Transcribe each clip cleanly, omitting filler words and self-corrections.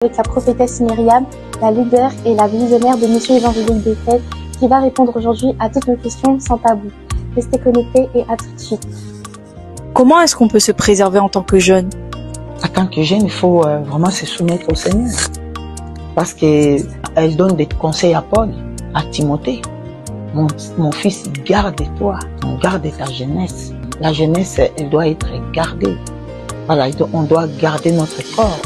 Avec la prophétesse Myriam, la leader et la visionnaire de Mission Évangélique Bethel, qui va répondre aujourd'hui à toutes nos questions sans tabou. Restez connectés et à tout de suite. Comment est-ce qu'on peut se préserver en tant que jeune? En tant que jeune, il faut vraiment se soumettre au Seigneur. Parce qu'elle donne des conseils à Paul, à Timothée. Mon fils, garde-toi, garde ta jeunesse. La jeunesse, elle doit être gardée. Voilà, on doit garder notre corps,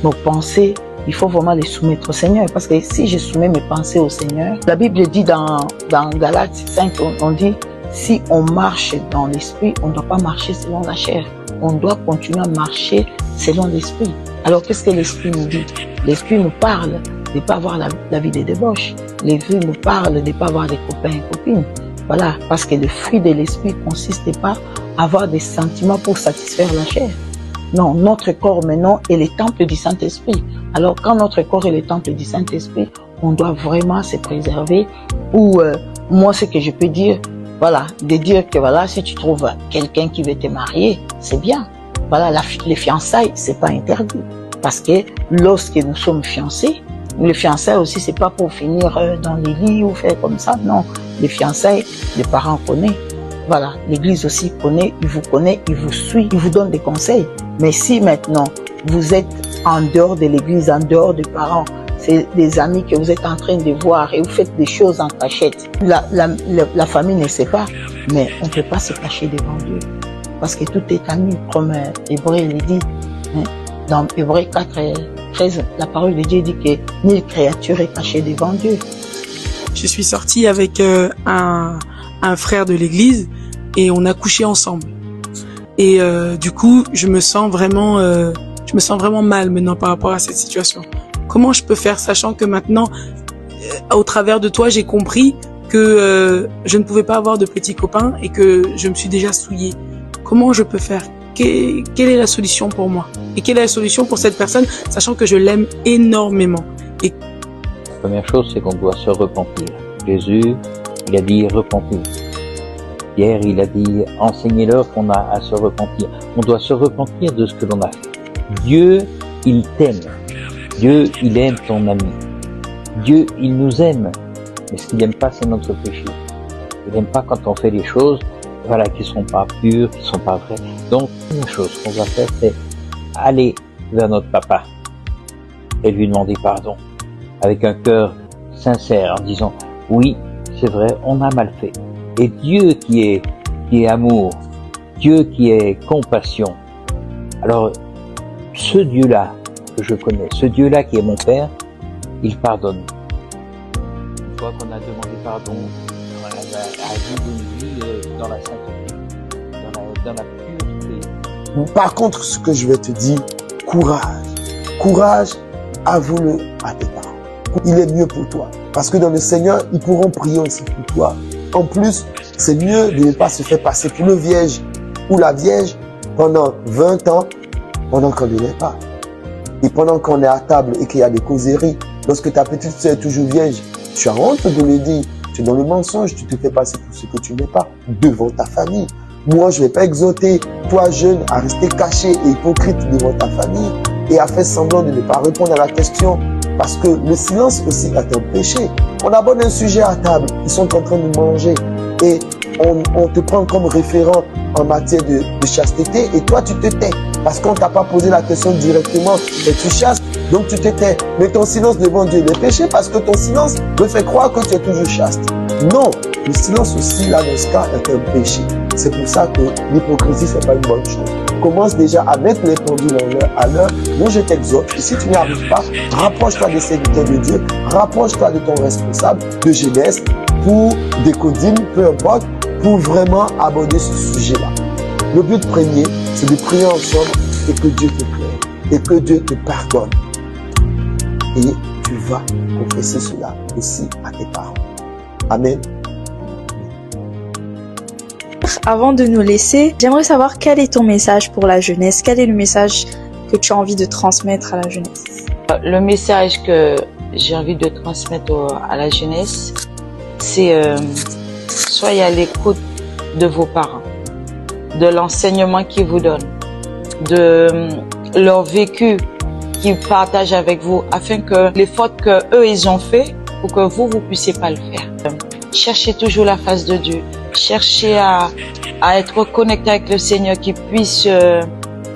nos pensées. Il faut vraiment les soumettre au Seigneur. Parce que si je soumets mes pensées au Seigneur, la Bible dit dans Galates 5, on dit, si on marche dans l'esprit, on ne doit pas marcher selon la chair. On doit continuer à marcher selon l'esprit. Alors qu'est-ce que l'esprit nous dit? L'esprit nous parle de ne pas avoir la vie de débauche. L'esprit nous parle de ne pas avoir des copains et copines. Voilà, parce que le fruit de l'esprit ne consiste pas à avoir des sentiments pour satisfaire la chair. Non, notre corps maintenant est le temple du Saint-Esprit. Alors quand notre corps est le temple du Saint-Esprit, on doit vraiment se préserver. Ou moi, ce que je peux dire, voilà, de dire que voilà, si tu trouves quelqu'un qui veut te marier, c'est bien. Voilà, les fiançailles, c'est pas interdit. Parce que lorsque nous sommes fiancés, les fiançailles aussi, c'est pas pour finir dans les lits ou faire comme ça. Non, les fiançailles, les parents connaissent. Voilà, l'église aussi connaît, il vous suit, il vous donne des conseils. Mais si maintenant, vous êtes en dehors de l'église, en dehors des parents, c'est des amis que vous êtes en train de voir et vous faites des choses en cachette. La famille ne sait pas, mais on ne peut pas se cacher devant Dieu. Parce que tout est ami, comme Hébreu le dit. Hein. Dans Hébreu 4, 13, la parole de Dieu dit que nulle créature est cachée devant Dieu. Je suis sortie avec un frère de l'église et on a couché ensemble. Et du coup, je me sens vraiment mal maintenant par rapport à cette situation. Comment je peux faire, sachant que maintenant, au travers de toi, j'ai compris que je ne pouvais pas avoir de petits copains et que je me suis déjà souillée. Comment je peux faire? Quelle est la solution pour moi? Et quelle est la solution pour cette personne, sachant que je l'aime énormément? La première chose, c'est qu'on doit se repentir. Jésus, il a dit repentir. Pierre, il a dit enseignez-leur qu'on a à se repentir. On doit se repentir de ce que l'on a fait. Dieu, il t'aime. Dieu, il aime ton ami. Dieu, il nous aime. Mais ce qu'il n'aime pas, c'est notre péché. Il n'aime pas quand on fait des choses, voilà, qui sont pas pures, qui sont pas vraies. Donc, une chose qu'on va faire, c'est aller vers notre papa et lui demander pardon avec un cœur sincère en disant oui, c'est vrai, on a mal fait. Et Dieu qui est amour, Dieu qui est compassion. Alors, ce Dieu-là que je connais, ce Dieu-là qui est mon Père, il pardonne. Une fois qu'on a demandé pardon, à vivre une vie dans la sainteté, dans la pureté. Par contre, ce que je vais te dire, courage. Courage, avoue-le à tes parents. Il est mieux pour toi. Parce que dans le Seigneur, ils pourront prier aussi pour toi. En plus, c'est mieux de ne pas se faire passer pour le vierge ou la vierge pendant 20 ans, pendant qu'on ne l'est pas. Et pendant qu'on est à table et qu'il y a des causeries, lorsque ta petite soeur est toujours vierge, tu as honte de le dire. Tu es dans le mensonge, tu te fais passer pour ce que tu n'es pas devant ta famille. Moi, je ne vais pas exhorter toi, jeune, à rester caché et hypocrite devant ta famille et à faire semblant de ne pas répondre à la question. Parce que le silence aussi est un péché. On aborde un sujet à table, ils sont en train de manger et on te prend comme référent en matière de chasteté et toi tu te tais. Parce qu'on ne t'a pas posé la question directement et tu chastes, donc tu te tais. Mais ton silence devant Dieu est péché parce que ton silence me fait croire que tu es toujours chaste. Non, le silence aussi, là, dans ce cas, est un péché. C'est pour ça que l'hypocrisie, c'est pas une bonne chose. Commence déjà à mettre les pendules à l'heure. Moi, je t'exhorte. Et si tu n'y arrives pas, rapproche-toi des serviteurs de Dieu, rapproche-toi de ton responsable de jeunesse pour des codines, peu importe, pour vraiment aborder ce sujet-là. Le but premier, c'est de prier ensemble et que Dieu te plaise et que Dieu te pardonne. Et tu vas confesser cela aussi à tes parents. Amen. Avant de nous laisser, j'aimerais savoir quel est ton message pour la jeunesse? Quel est le message que tu as envie de transmettre à la jeunesse? Le message que j'ai envie de transmettre à la jeunesse, c'est soyez à l'écoute de vos parents, de l'enseignement qu'ils vous donnent, de leur vécu qu'ils partagent avec vous afin que les fautes que eux ils ont fait, pour que vous puissiez pas le faire. Cherchez toujours la face de Dieu. Cherchez à être connecté avec le Seigneur qui puisse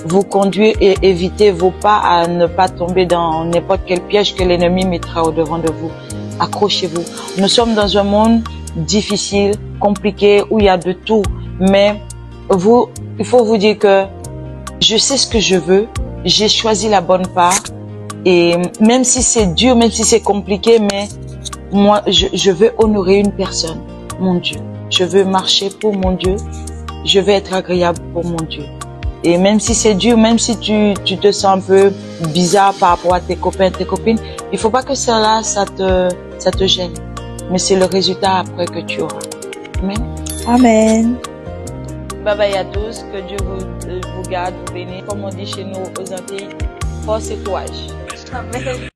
vous conduire et éviter vos pas à ne pas tomber dans n'importe quel piège que l'ennemi mettra au-devant de vous. Accrochez-vous. Nous sommes dans un monde difficile, compliqué, où il y a de tout. Mais il faut vous dire que je sais ce que je veux. J'ai choisi la bonne part. Et même si c'est dur, même si c'est compliqué, mais moi, je veux honorer une personne, mon Dieu. Je veux marcher pour mon Dieu. Je veux être agréable pour mon Dieu. Et même si c'est dur, même si tu te sens un peu bizarre par rapport à tes copains, tes copines, il faut pas que ça te gêne. Mais c'est le résultat après que tu auras. Amen. Amen. Bye bye à tous. Que Dieu vous garde, vous bénisse. Comme on dit chez nous aux Antilles, force et courage. Amen.